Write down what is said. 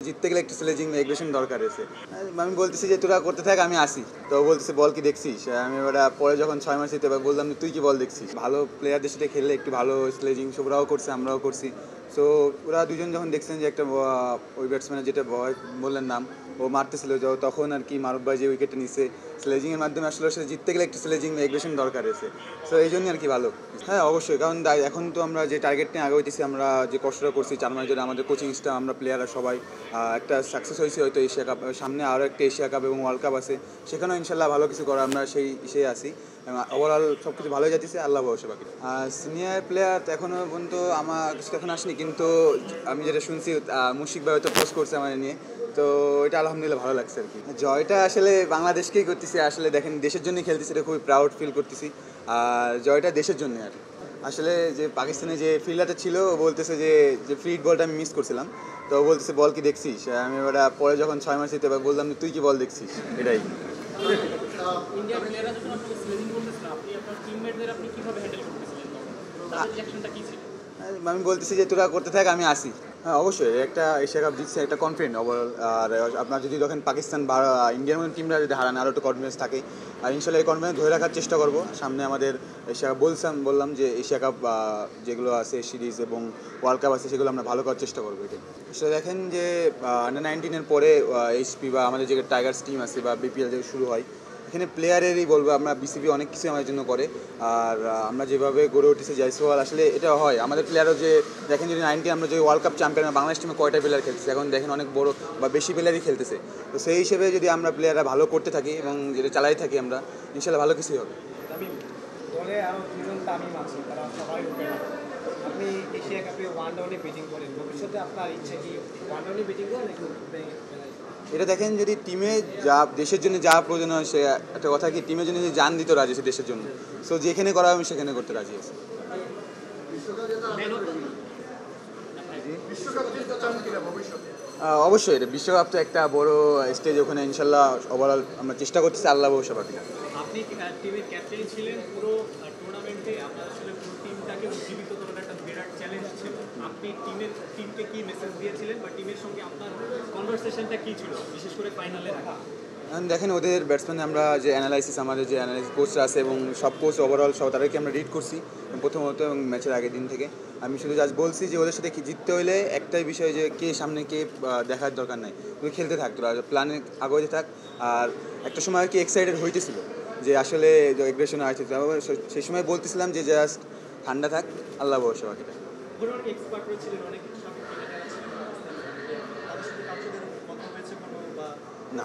জিততে গেলে একটু স্লেজিং এগ্রেশন দরকার আছে। আমি বলতেছি যে তোরা করতে থাক, আমি আসি। তো বলতেছে বল কি দেখছিস। আমি ওরা পরে যখন 6 মাস দিতে বললাম তুই কি বল দেখছিস। ভালো প্লেয়ারদের সাথে খেললে একটু ভালো স্লেজিং ওরাও করছে, আমরাও করছি। সো ওরা দুজন যখন দেখছেন যে একটা ওই ব্যাটসম্যানের যেটা বললেন নাম, ও মারতেছিল তখন আর কি মারুফ ভাই যে উইকেটটা নিচ্ছে স্লেজিংয়ের মাধ্যমে, আসলে সেটা জিততে গেলে একটু স্লেজিং এগ্রেশন দরকার আছে। সো এই জন্যই আর কি ভালো। হ্যাঁ অবশ্যই, কারণ এখন তো আমরা যে টার্গেট নিয়ে আগে হইতেছি, আমরা যে কষ্টটা করছি 4 মাস ধরে, আমাদের কোচিং স্টাফ, আমরা প্লেয়াররা সবাই একটা সাকসেস হয়েছি হয়তো এশিয়া কাপ, সামনে আরও একটা এশিয়া কাপ এবং ওয়ার্ল্ড কাপ আছে, সেখানেও ইনশাল্লাহ ভালো কিছু করা, আমরা সেই আছি। ওভারঅল সব কিছু ভালোই যাচ্ছে, আল্লাহ ভরসা। বাকি সিনিয়র প্লেয়ার এখনও পর্যন্ত আমার কিছু এখন আসেনি, কিন্তু আমি যেটা শুনছি মুশফিক ভাই হয়তো পোস্ট করছে আমার নিয়ে, তো এটা আলহামদুলিল্লাহ ভালো লাগছে আর কি। জয়টা আসলে বাংলাদেশকেই করতেছি, আসলে দেখেন দেশের জন্যই খেলতেছি, এটা খুবই প্রাউড ফিল করতেছি। আর জয়টা দেশের জন্যই আর আসলে যে পাকিস্তানে যে ফিল্ডারটা ছিল ও বলতেছে যে ফ্রি বলটা আমি মিস করছিলাম, তো ও বলতেছে বল কি দেখছিস। আমি ওরা পরে যখন 6 মাস দিতে বললাম তুই কি বল দেখছিস, এটাই। ইন্ডিয়ার প্লেয়াররা যখন আপনাকে স্লেজিং করতেছিলেন, আপনি আপনার টিমমেটদের আপনি কিভাবে হ্যান্ডেল করতেছিলেন, তাদের রিঅ্যাকশনটা কি ছিল? আমি বলতেছি যে তোরা করতে থাক, আমি আসি। হ্যাঁ অবশ্যই, একটা এশিয়া কাপ জিতছে, একটা কনফিডেন্ট ওভারঅল। আর আপনার যদি দেখেন পাকিস্তান বা ইন্ডিয়ার মতো টিমরা যদি হারান, আরও একটু কনফিডেন্স থাকে। আর ইনশাল্লাহ এই কনফিডেন্স ধরে রাখার চেষ্টা করবো। সামনে আমাদের এশিয়া কাপ বললাম যে এশিয়া কাপ যেগুলো আছে সিরিজ এবং ওয়ার্ল্ড কাপ আছে, সেগুলো আমরা ভালো করার চেষ্টা করবো। এটাই সেটা দেখেন যে আন্ডার 19-এর পরে এইচপি বা আমাদের যে টাইগার্স টিম আছে বা বিপিএল যে শুরু হয়, এখানে প্লেয়ারেরই বলবো, আমরা বিসিবি অনেক কিছু আমাদের জন্য করে। আর আমরা যেভাবে গড়ে উঠেছি জয়সওয়াল, আসলে এটা হয় আমাদের প্লেয়ারও যে দেখেন যদি 19 আমরা যে ওয়ার্ল্ড কাপ চ্যাম্পিয়ন, বাংলাদেশ টিমে কয়টা প্লেয়ার খেলতেছে, এখন দেখেন অনেক বড় বা বেশি প্লেয়ারই খেলতেছে। তো সেই হিসেবে যদি আমরা প্লেয়াররা ভালো করতে থাকি এবং যেটা চালাই থাকি, আমরা ইনশাল্লাহ ভালো কিছুই হবে। দলে আরও দুজন তামিম আছে, তারা সবাই ওপেনার। আপনি এশিয়া কাপে ওয়ান ডাউনে ব্যাটিং করেন, ভবিষ্যতে আপনার ইচ্ছা কি ওয়ান ডাউনে ব্যাটিং করেন নাকি এটা দেখেন যদি টিমে যা দেশের জন্য যা প্রয়োজন হয়, সে একটা কথা কি টিমের জন্য যে জান দিতে রাজি আছে দেশের জন্য, সো যেখানে করা হবে আমি সেখানে করতে রাজি আছি। অবশ্যই এটা বিশ্বকাপ তো একটা বড় স্টেজ, ওখানে ইনশাল্লাহ ওভারঅল আমরা চেষ্টা করতেছি, আল্লাহ ভরসা। বাকি আপনি টিমের ক্যাপ্টেন ছিলেন পুরো টুর্নামেন্টে, আপনার আসলে পুরো টিমটাকে উজ্জীবিত করার একটা বিরাট চ্যালেঞ্জ ছিল। আপনি টিমকে কি মেসেজ দিয়েছিলেন বা টিমের সঙ্গে আপনার কনভারসেশনটা কি ছিল, বিশেষ করে ফাইনালে? দেখেন ওদের ব্যাটসম্যান, আমরা যে অ্যানালাইসিস, আমাদের যে অ্যানালাইসিস কোচরা আছে এবং সব কোচ ওভারঅল সব তাদেরকে আমরা রিড করছি প্রথমত, এবং ম্যাচের আগের দিন থেকে আমি শুধু জাস্ট বলছি যে ওদের সাথে জিততে হলে একটাই বিষয়, যে কে সামনে কে দেখার দরকার নাই, তুই খেলতে থাক, তোরা প্ল্যানে আগে থাক। আর একটা সময় আর কি এক্সাইটেড হইতেছিল যে আসলে এগ্রেশন আছে, সেই সময় বলতেছিলাম যে জাস্ট ঠান্ডা থাক, আল্লাহ ভরসা। বাকিটা না।